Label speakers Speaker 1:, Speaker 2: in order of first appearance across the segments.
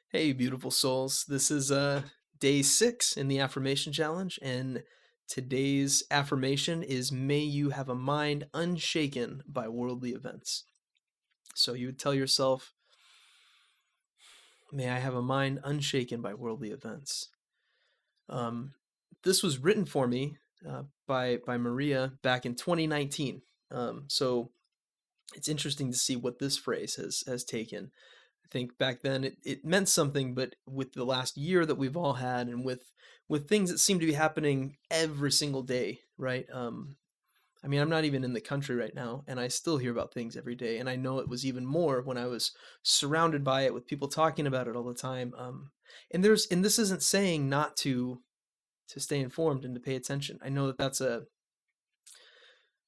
Speaker 1: Hey, beautiful souls. This is day 6 in the affirmation challenge, and today's affirmation is may you have a mind unshaken by worldly events. So you would tell yourself, may I have a mind unshaken by worldly events. Um, this was written for me by Maria back in 2019. So it's interesting to see what this phrase has taken. I think back then it meant something, but with the last year that we've all had, and with things that seem to be happening every single day, right? I mean, I'm not even in the country right now, and I still hear about things every day, and I know it was even more when I was surrounded by it with people talking about it all the time. And this isn't saying not to stay informed and to pay attention. I know that that's a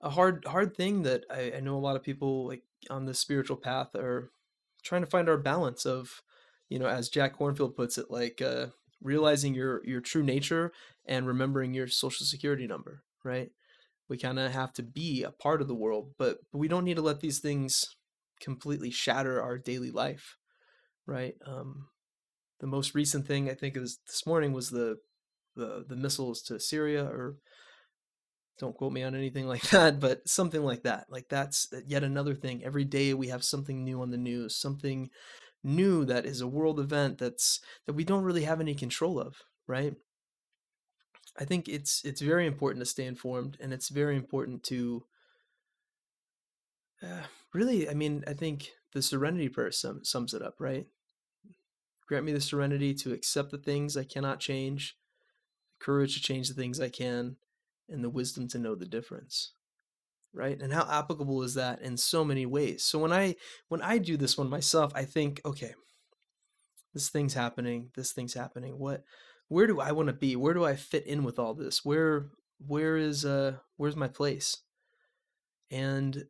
Speaker 1: hard thing that I know a lot of people like on the spiritual path are trying to find our balance of, as Jack Cornfield puts it, like realizing your true nature and remembering your social security number, right? We kind of have to be a part of the world, but we don't need to let these things completely shatter our daily life, right? The most recent thing I think is this morning was the missiles to Syria, or don't quote me on anything like that, but something like that. Like that's yet another thing. Every day we have something new on the news, something new that is a world event that we don't really have any control of, right? I think it's very important to stay informed, and it's very important to really. I mean, I think the Serenity Prayer sums it up, right? Grant me the serenity to accept the things I cannot change, the courage to change the things I can, and the wisdom to know the difference. Right? And how applicable is that in so many ways? So when I do this one myself, I think, okay, this thing's happening. Where do I want to be? Where do I fit in with all this? Where's my place? And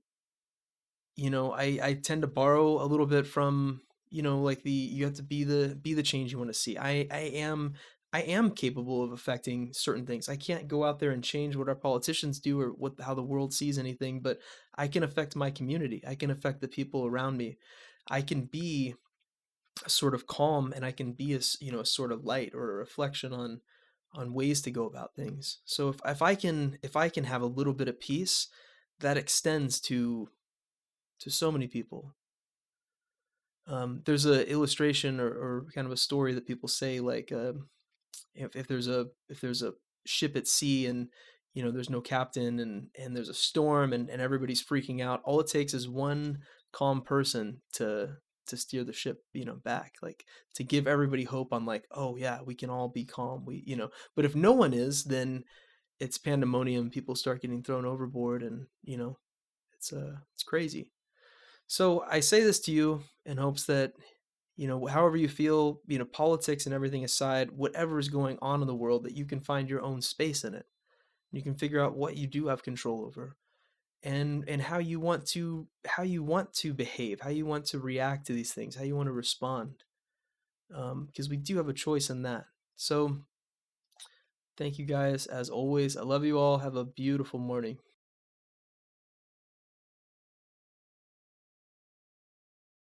Speaker 1: I tend to borrow a little bit from, like you have to be the change you want to see. I am capable of affecting certain things. I can't go out there and change what our politicians do or how the world sees anything, but I can affect my community. I can affect the people around me. I can be a sort of calm, and I can be a sort of light or a reflection on ways to go about things. So if I can have a little bit of peace, that extends to so many people. There's a illustration or kind of a story that people say, like if there's a ship at sea, and there's no captain, and there's a storm, and everybody's freaking out. All it takes is one calm person to steer the ship back, like to give everybody hope on, like, oh yeah, we can all be calm. But if no one is, then it's pandemonium. People start getting thrown overboard, and it's crazy. So I say this to you in hopes that, however you feel, politics and everything aside, whatever is going on in the world, that you can find your own space in it. You can figure out what you do have control over, and how you want to behave, how you want to react to these things, how you want to respond. Because we do have a choice in that. So thank you guys as always. I love you all. Have a beautiful morning.